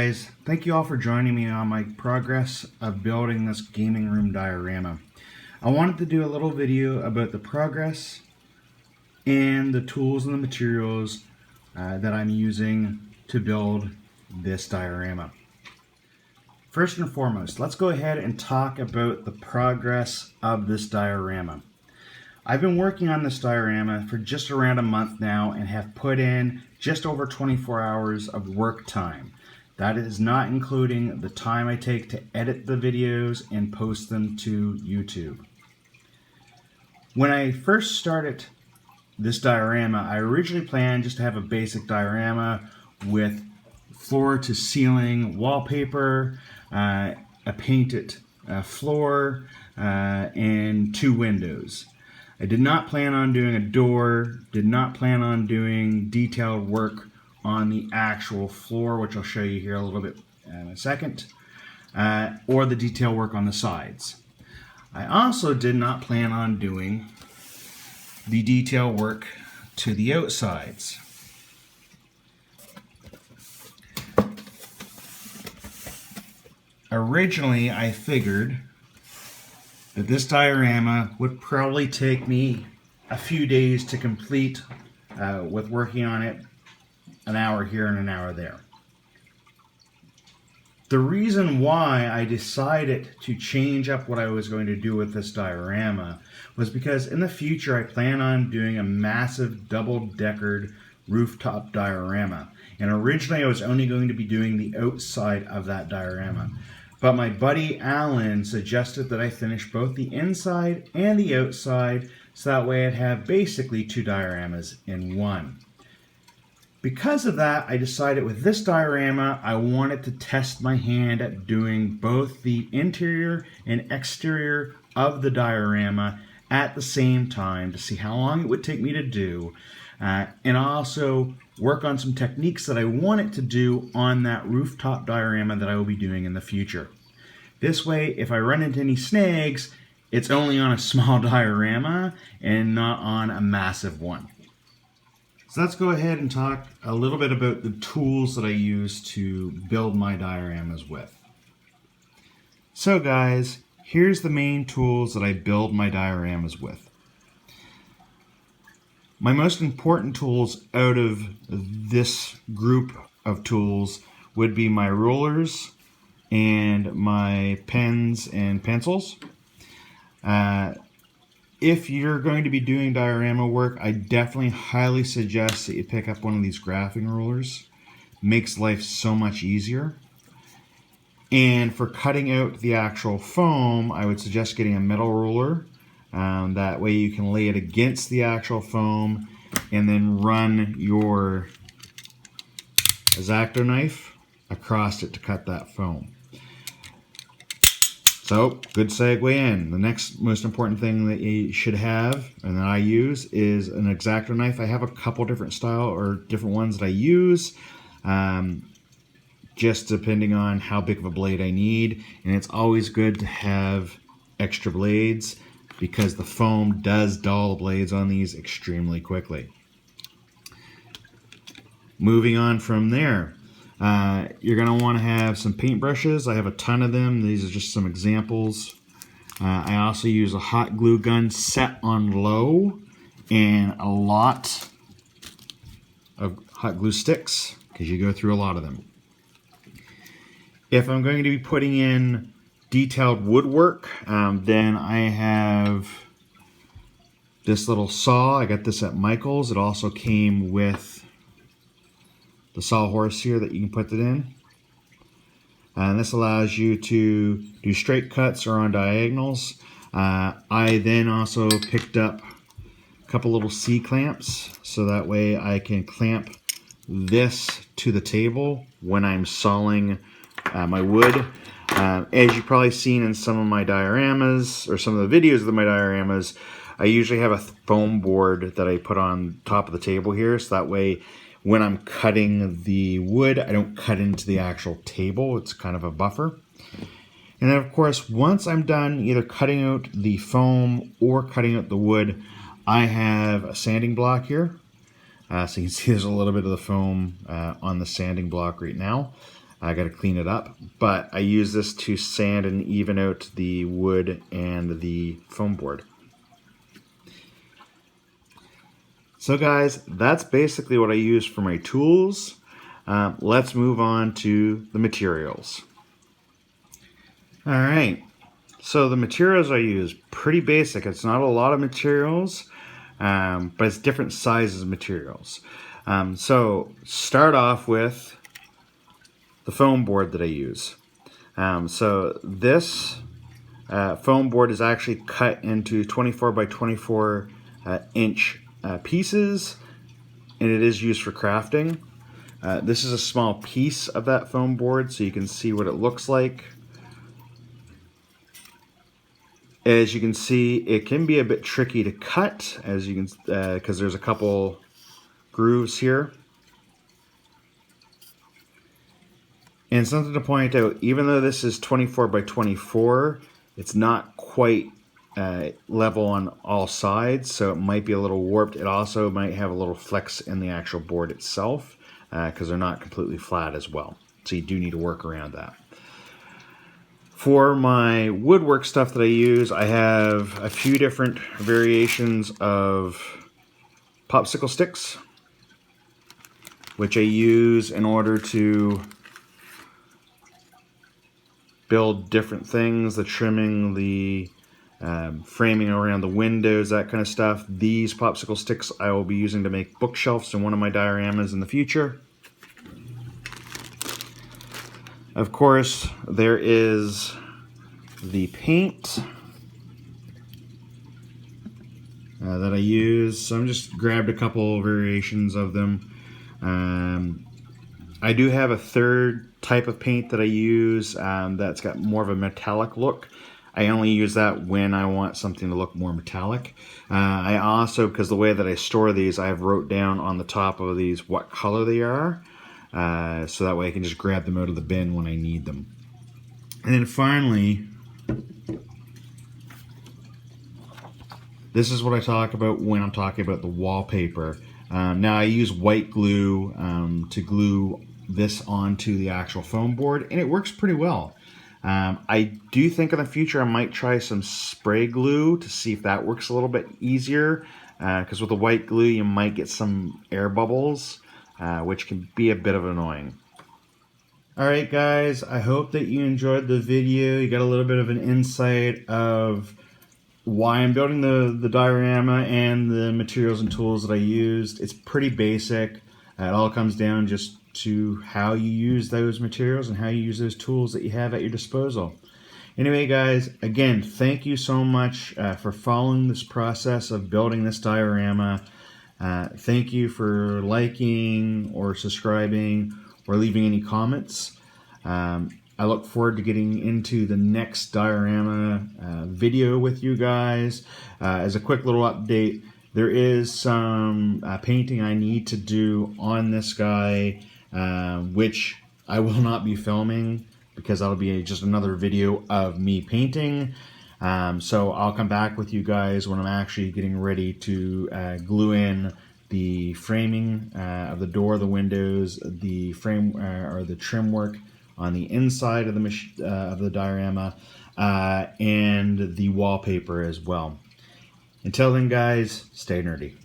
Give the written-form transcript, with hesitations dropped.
guys, thank you all for joining me on my progress of building this gaming room diorama. I wanted to do a little video about the progress and the tools and the materials that I'm using to build this diorama. First and foremost, let's go ahead and talk about the progress of this diorama. I've been working on this diorama for just around a month now and have put in just over 24 hours of work time. That is not including the time I take to edit the videos and post them to YouTube. When I first started this diorama, I originally planned just to have a basic diorama with floor to ceiling wallpaper, a painted floor, and 2 windows. I did not plan on doing a door, did not plan on doing detailed work on the actual floor, which I'll show you here a little bit in a second, or the detail work on the sides. I also did not plan on doing the detail work to the outsides. Originally, I figured that this diorama would probably take me a few days to complete with working on it an hour here and an hour there. The reason why I decided to change up what I was going to do with this diorama was because in the future I plan on doing a massive double-deckered rooftop diorama. And originally I was only going to be doing the outside of that diorama. But my buddy Alan suggested that I finish both the inside and the outside so that way I'd have basically 2 dioramas in one. Because of that, I decided with this diorama I wanted to test my hand at doing both the interior and exterior of the diorama at the same time to see how long it would take me to do, and also work on some techniques that I wanted to do on that rooftop diorama that I will be doing in the future. This way, if I run into any snags, it's only on a small diorama and not on a massive one. So let's go ahead and talk a little bit about the tools that I use to build my dioramas with. So guys, here's the main tools that I build my dioramas with. My most important tools out of this group of tools would be my rulers and my pens and pencils. If you're going to be doing diorama work, I definitely highly suggest that you pick up one of these graphing rulers. Makes life so much easier. And for cutting out the actual foam, I would suggest getting a metal ruler. That way you can lay it against the actual foam and then run your X-Acto knife across it to cut that foam. So, good segue in. The next most important thing that you should have, and that I use, is an X-Acto knife. I have a couple different style or different ones that I use, just depending on how big of a blade I need. And it's always good to have extra blades because the foam does dull the blades on these extremely quickly. Moving on from there. You're going to want to have some paintbrushes. I have a ton of them. These are just some examples. I also use a hot glue gun set on low and a lot of hot glue sticks because you go through a lot of them. If I'm going to be putting in detailed woodwork, then I have this little saw. I got this at Michael's. It also came with the sawhorse here that you can put it in. And this allows you to do straight cuts or on diagonals. I then also picked up a couple little C-clamps so that way I can clamp this to the table when I'm sawing my wood. As you've probably seen in some of my dioramas or some of the videos of my dioramas, I usually have a foam board that I put on top of the table here so that way when I'm cutting the wood, I don't cut into the actual table. It's kind of a buffer. And then of course, once I'm done either cutting out the foam or cutting out the wood, I have a sanding block here. So you can see there's a little bit of the foam on the sanding block right now. I got to clean it up, but I use this to sand and even out the wood and the foam board. So guys, that's basically what I use for my tools. Let's move on to the materials. All right, so the materials I use, pretty basic. It's not a lot of materials, but it's different sizes of materials. So start off with the foam board that I use. So this foam board is actually cut into 24 by 24 inch pieces, and it is used for crafting. This is a small piece of that foam board, so you can see what it looks like. As you can see, it can be a bit tricky to cut, as you can, because there's a couple grooves here. And something to point out, even though this is 24 by 24, it's not quite level on all sides, so it might be a little warped. It also might have a little flex in the actual board itself, because they're not completely flat as well. So you do need to work around that. For my woodwork stuff that I use, I have a few different variations of popsicle sticks, which I use in order to build different things, the trimming, the framing around the windows, that kind of stuff. These popsicle sticks I will be using to make bookshelves in one of my dioramas in the future. Of course, there is the paint that I use. So I'm just grabbed a couple variations of them. I do have a third type of paint that I use that's got more of a metallic look. I only use that when I want something to look more metallic. I also, because the way that I store these, I have wrote down on the top of these what color they are, so that way I can just grab them out of the bin when I need them. And then finally, this is what I talk about when I'm talking about the wallpaper. Now I use white glue to glue this onto the actual foam board, and it works pretty well. I do think in the future I might try some spray glue to see if that works a little bit easier, because with the white glue you might get some air bubbles, which can be a bit of annoying. Alright guys, I hope that you enjoyed the video. You got a little bit of an insight of why I'm building the diorama and the materials and tools that I used. It's pretty basic. It all comes down just to how you use those materials and how you use those tools that you have at your disposal. Anyway guys, again, thank you so much for following this process of building this diorama. Thank you for liking or subscribing or leaving any comments. I look forward to getting into the next diorama video with you guys. As a quick little update, there is some painting I need to do on this guy, which I will not be filming because that'll be just another video of me painting. So I'll come back with you guys when I'm actually getting ready to glue in the framing of the door, the windows, the frame or the trim work on the inside of the diorama, and the wallpaper as well. Until then guys, stay nerdy.